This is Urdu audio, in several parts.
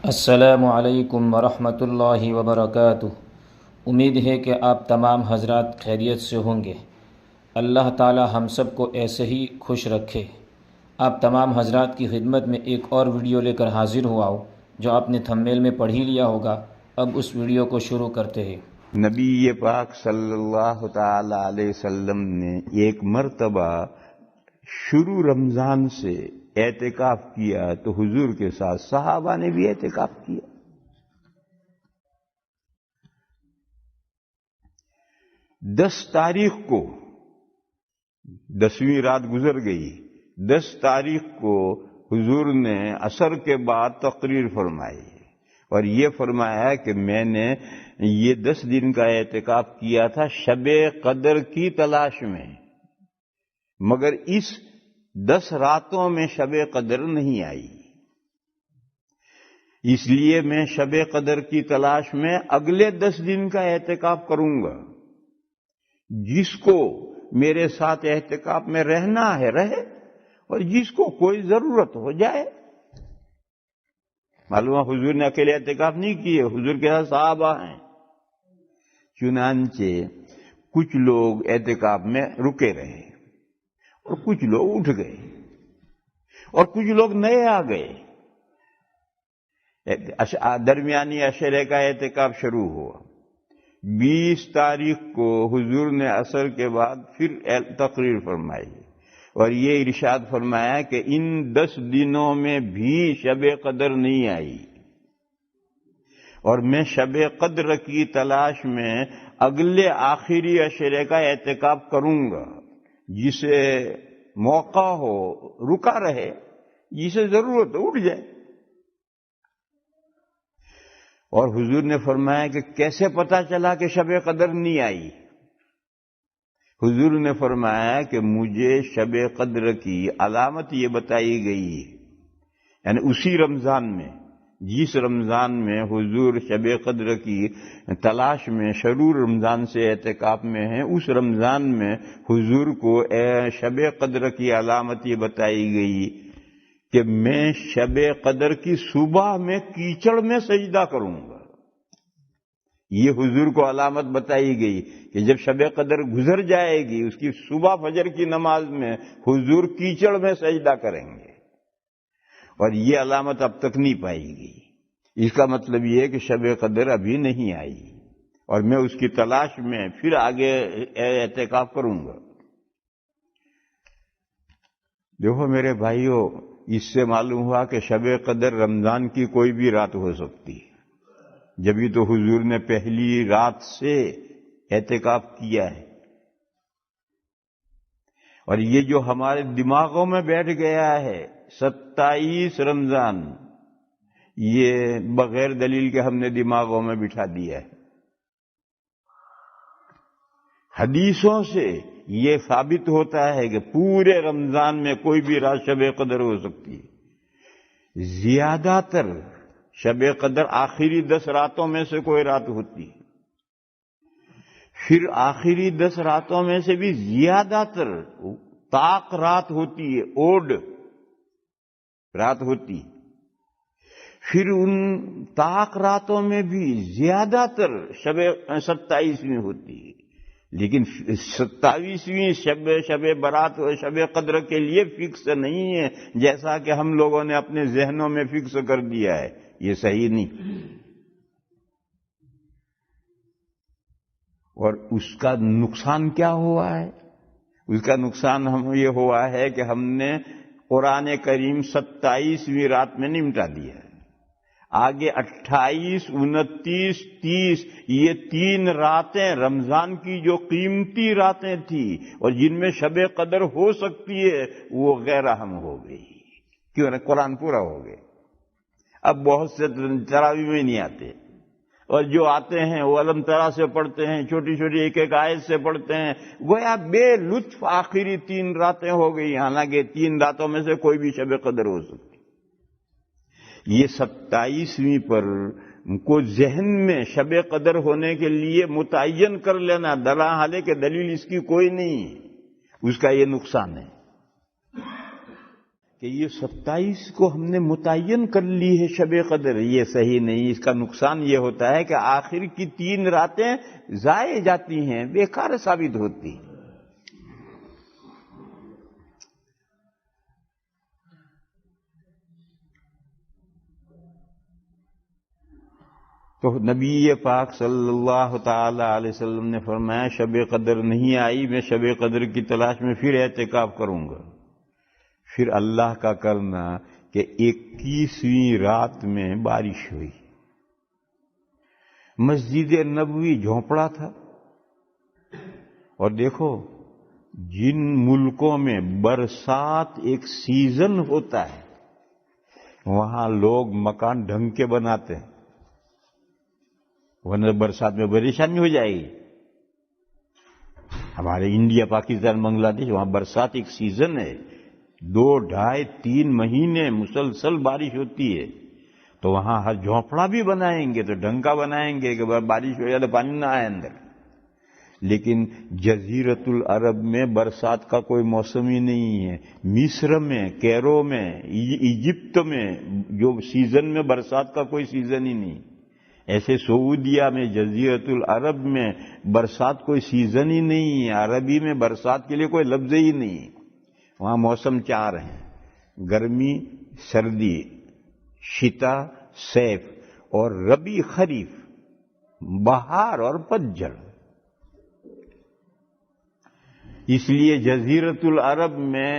السلام علیکم ورحمۃ اللہ وبرکاتہ۔ امید ہے کہ آپ تمام حضرات خیریت سے ہوں گے۔ اللہ تعالی ہم سب کو ایسے ہی خوش رکھے۔ آپ تمام حضرات کی خدمت میں ایک اور ویڈیو لے کر حاضر ہوا ہوں جو آپ نے تھمبنیل میں پڑھ ہی لیا ہوگا۔ اب اس ویڈیو کو شروع کرتے ہیں۔ نبی پاک صلی اللہ تعالی علیہ وسلم نے ایک مرتبہ شروع رمضان سے اعتکاف کیا تو حضور کے ساتھ صحابہ نے بھی اعتکاف کیا۔ 10 تاریخ کو 10ویں رات گزر گئی۔ 10 تاریخ کو حضور نے عصر کے بعد تقریر فرمائی اور یہ فرمایا کہ میں نے یہ 10 دن کا اعتکاف کیا تھا شب قدر کی تلاش میں، مگر اس 10 راتوں میں شب قدر نہیں آئی، اس لیے میں شب قدر کی تلاش میں اگلے 10 دن کا اعتکاف کروں گا۔ جس کو میرے ساتھ اعتکاف میں رہنا ہے رہے اور جس کو کوئی ضرورت ہو جائے۔ معلوم ہے حضور نے اکیلے اعتکاف نہیں کیے، حضور کے ساتھ صحابہ ہیں۔ چنانچہ کچھ لوگ اعتکاف میں رکے رہے اور کچھ لوگ اٹھ گئے اور کچھ لوگ نئے آ گئے۔ درمیانی عشرے کا اعتکاف شروع ہوا۔ 20 تاریخ کو حضور نے عصر کے بعد پھر تقریر فرمائی اور یہ ارشاد فرمایا کہ ان 10 دنوں میں بھی شب قدر نہیں آئی اور میں شب قدر کی تلاش میں اگلے آخری عشرے کا اعتکاف کروں گا۔ جسے موقع ہو رکا رہے، جسے ضرورت ہو اٹھ جائے۔ اور حضور نے فرمایا کہ کیسے پتا چلا کہ شب قدر نہیں آئی؟ حضور نے فرمایا کہ مجھے شب قدر کی علامت یہ بتائی گئی ہے، یعنی اسی رمضان میں، جس رمضان میں حضور شب قدر کی تلاش میں شروع رمضان سے اعتکاف میں ہیں، اس رمضان میں حضور کو شب قدر کی علامت یہ بتائی گئی کہ میں شب قدر کی صبح میں کیچڑ میں سجدہ کروں گا۔ یہ حضور کو علامت بتائی گئی کہ جب شب قدر گزر جائے گی، اس کی صبح فجر کی نماز میں حضور کیچڑ میں سجدہ کریں گے، اور یہ علامت اب تک نہیں پائی گئی۔ اس کا مطلب یہ ہے کہ شب قدر ابھی نہیں آئی اور میں اس کی تلاش میں پھر آگے اعتکاف کروں گا۔ دیکھو میرے بھائیوں، اس سے معلوم ہوا کہ شب قدر رمضان کی کوئی بھی رات ہو سکتی ہے، جبھی تو حضور نے پہلی رات سے اعتکاف کیا ہے۔ اور یہ جو ہمارے دماغوں میں بیٹھ گیا ہے 27 رمضان، یہ بغیر دلیل کے ہم نے دماغوں میں بٹھا دیا ہے۔ حدیثوں سے یہ ثابت ہوتا ہے کہ پورے رمضان میں کوئی بھی رات شب قدر ہو سکتی ہے۔ زیادہ تر شب قدر آخری 10 راتوں میں سے کوئی رات ہوتی ہے، پھر آخری 10 راتوں میں سے بھی زیادہ تر طاق رات ہوتی ہے، اوڈ رات ہوتی ہے، پھر ان طاق راتوں میں بھی زیادہ تر شب 27ویں ہوتی ہے، لیکن 27ویں شب برات و شب قدر کے لیے فکس نہیں ہے، جیسا کہ ہم لوگوں نے اپنے ذہنوں میں فکس کر دیا ہے۔ یہ صحیح نہیں۔ اور اس کا نقصان کیا ہوا ہے؟ اس کا نقصان یہ ہوا ہے کہ ہم نے قرآن کریم 27ویں رات میں نمٹا دیا ہے۔ آگے 28، 29، 30 یہ 3 راتیں رمضان کی جو قیمتی راتیں تھیں اور جن میں شب قدر ہو سکتی ہے، وہ غیر اہم ہو گئی۔ کیوں نہ قرآن پورا ہو گئے۔ اب بہت سے تراویح میں نہیں آتے، اور جو آتے ہیں وہ علم ترا سے پڑھتے ہیں، چھوٹی چھوٹی ایک ایک آیت سے پڑھتے ہیں، گویا بے لطف آخری 3 راتیں ہو گئی، حالانکہ 3 راتوں میں سے کوئی بھی شب قدر ہو سکتی۔ یہ 27ویں پر کو ذہن میں شب قدر ہونے کے لیے متعین کر لینا، دلالے کہ دلیل اس کی کوئی نہیں ہے، اس کا یہ نقصان ہے۔ کہ یہ 27 کو ہم نے متعین کر لی ہے شب قدر، یہ صحیح نہیں. اس کا نقصان یہ ہوتا ہے کہ آخر کی 3 راتیں ضائع جاتی ہیں، بیکار ثابت ہوتی ہیں. تو نبی پاک صلی اللہ تعالی علیہ وسلم نے فرمایا شب قدر نہیں آئی، میں شب قدر کی تلاش میں پھر اعتکاف کروں گا. پھر اللہ کا کرنا کہ 21ویں رات میں بارش ہوئی. مسجد نبوی جھونپڑا تھا. اور دیکھو جن ملکوں میں برسات ایک سیزن ہوتا ہے وہاں لوگ مکان ڈھنگ کے بناتے ہیں، ورنہ برسات میں پریشانی ہو جائے گی. ہمارے انڈیا، پاکستان، بنگلہ دیش، وہاں برسات ایک سیزن ہے، 2, 2.5, 3 مہینے مسلسل بارش ہوتی ہے. تو وہاں ہر جھونپڑا بھی بنائیں گے تو ڈھنگ کا بنائیں گے کہ بارش ہو جائے تو پانی نہ آئے اندر. لیکن جزیرت العرب میں برسات کا کوئی موسم ہی نہیں ہے. مصر میں، کیرو میں، ایجپٹ میں جو سیزن میں برسات کا کوئی سیزن ہی نہیں. ایسے سعودیہ میں، جزیرت العرب میں برسات کوئی سیزن ہی نہیں ہے. عربی میں برسات کے لیے کوئی لفظ ہی نہیں. وہاں موسم 4 ہیں: گرمی، سردی، شتا، صیف، اور ربیع خریف، بہار اور پتجھڑ. اس لیے جزیرت العرب میں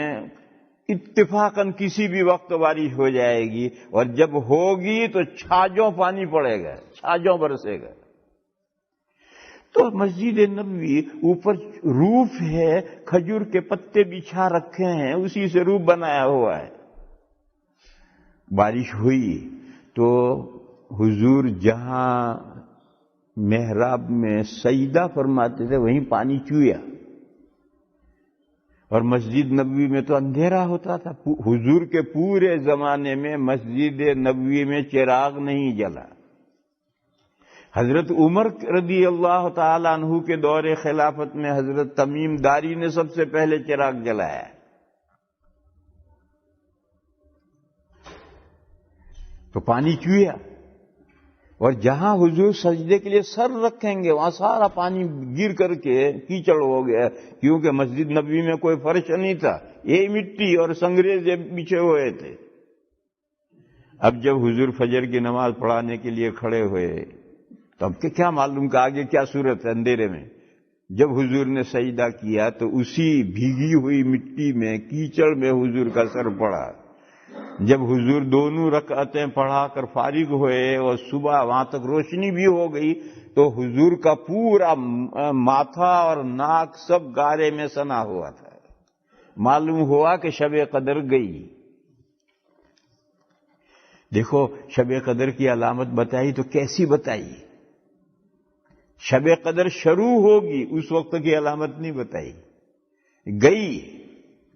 اتفاقاً کسی بھی وقت بارش ہو جائے گی، اور جب ہوگی تو چھاجوں پانی پڑے گا، چھاجوں برسے گا. تو مسجد نبوی اوپر روف ہے، کھجور کے پتے بچھا رکھے ہیں، اسی سے روف بنایا ہوا ہے. بارش ہوئی تو حضور جہاں محراب میں سجدہ فرماتے تھے وہیں پانی چویا. اور مسجد نبوی میں تو اندھیرا ہوتا تھا. حضور کے پورے زمانے میں مسجد نبوی میں چراغ نہیں جلا. حضرت عمر رضی اللہ تعالی عنہ کے دور خلافت میں حضرت تمیم داری نے سب سے پہلے چراغ جلایا. تو پانی چویا، اور جہاں حضور سجدے کے لیے سر رکھیں گے وہاں سارا پانی گر کر کے کیچڑ ہو گیا، کیونکہ مسجد نبوی میں کوئی فرش نہیں تھا، یہ مٹی اور سنگریزے بچھے ہوئے تھے. اب جب حضور فجر کی نماز پڑھانے کے لیے کھڑے ہوئے تو اب کہ کیا معلوم کہ آگے کیا صورت ہے اندھیرے میں. جب حضور نے سجدہ کیا تو اسی بھیگی ہوئی مٹی میں، کیچڑ میں حضور کا سر پڑا. جب حضور دونوں رکعتیں پڑھا کر فارغ ہوئے اور صبح وہاں تک روشنی بھی ہو گئی تو حضور کا پورا ماتھا اور ناک سب گارے میں سنا ہوا تھا. معلوم ہوا کہ شب قدر گئی. دیکھو شب قدر کی علامت بتائی تو کیسی بتائی. شب قدر شروع ہوگی اس وقت کی علامت نہیں بتائی. گئی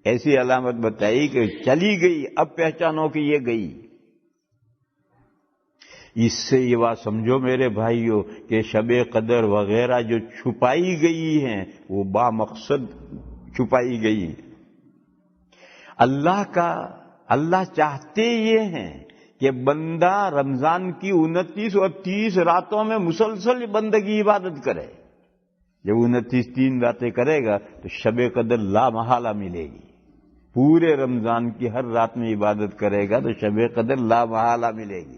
ایسی علامت بتائی کہ چلی گئی، اب پہچانو کہ یہ گئی. اس سے یہ بات سمجھو میرے بھائیوں کہ شب قدر وغیرہ جو چھپائی گئی ہیں وہ با مقصد چھپائی گئی. اللہ چاہتے یہ ہیں کہ بندہ رمضان کی 29 اور 30 راتوں میں مسلسل بندگی عبادت کرے. جب 29 3 راتیں کرے گا تو شب قدر لا محالہ ملے گی. پورے رمضان کی ہر رات میں عبادت کرے گا تو شب قدر لا محالہ ملے گی.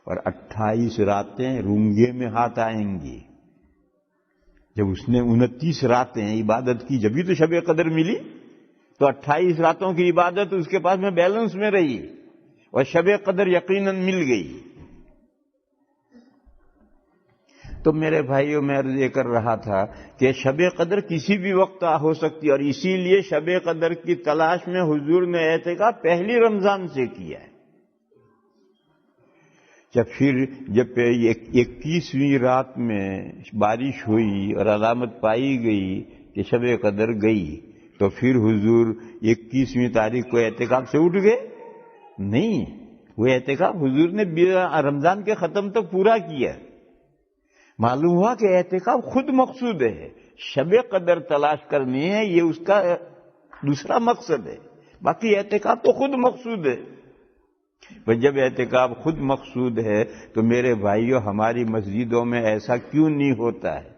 اور 28 راتیں رونگے میں ہاتھ آئیں گی. جب اس نے 29 راتیں عبادت کی جبھی تو شب قدر ملی، تو 28 راتوں کی عبادت اس کے پاس میں بیلنس میں رہی اور شب قدر یقیناً مل گئی. تو میرے بھائیوں میں عرض یہ کر رہا تھا کہ شب قدر کسی بھی وقت ہو سکتی ہے، اور اسی لیے شب قدر کی تلاش میں حضور نے اعتکاف پہلی رمضان سے کیا ہے. جب 21ویں رات میں بارش ہوئی اور علامت پائی گئی کہ شب قدر گئی تو پھر حضور 21ویں تاریخ کو اعتکاف سے اٹھ گئے؟ نہیں، وہ اعتکاف حضور نے رمضان کے ختم تک پورا کیا. معلوم ہوا کہ اعتکاف خود مقصود ہے، شب قدر تلاش کرنی ہے یہ اس کا دوسرا مقصد ہے. باقی اعتکاف تو خود مقصود ہے. بس جب اعتکاف خود مقصود ہے تو میرے بھائیوں ہماری مسجدوں میں ایسا کیوں نہیں ہوتا ہے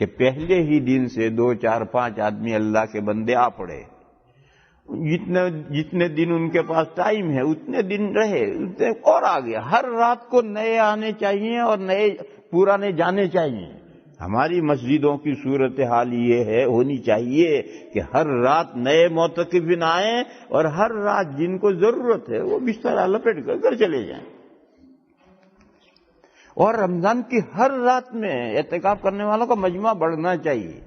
کہ پہلے ہی دن سے 2 4 5 آدمی اللہ کے بندے آ پڑے. جتنے دن ان کے پاس ٹائم ہے اتنے دن رہے اور آ گیا. ہر رات کو نئے آنے چاہیے اور نئے پرانے جانے چاہیے. ہماری مسجدوں کی صورتحال یہ ہے ہونی چاہیے کہ ہر رات نئے معتکفین آئیں اور ہر رات جن کو ضرورت ہے وہ بستر لپیٹ کر گھر چلے جائیں. اور رمضان کی ہر رات میں اعتکاف کرنے والوں کا مجمع بڑھنا چاہیے.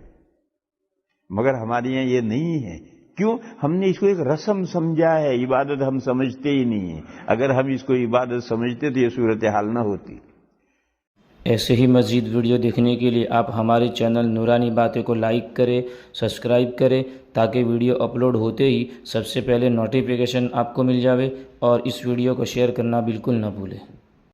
مگر ہمارے یہاں یہ نہیں ہے. کیوں؟ ہم نے اس کو ایک رسم سمجھا ہے. عبادت ہم سمجھتے ہی نہیں ہیں. اگر ہم اس کو عبادت سمجھتے تو یہ صورتحال نہ ہوتی. ایسے ہی مزید ویڈیو دیکھنے کے لیے آپ ہمارے چینل نورانی باتیں کو لائک کریں، سبسکرائب کریں تاکہ ویڈیو اپلوڈ ہوتے ہی سب سے پہلے نوٹیفیکیشن آپ کو مل جاوے، اور اس ویڈیو کو شیئر کرنا بالکل نہ بھولیں.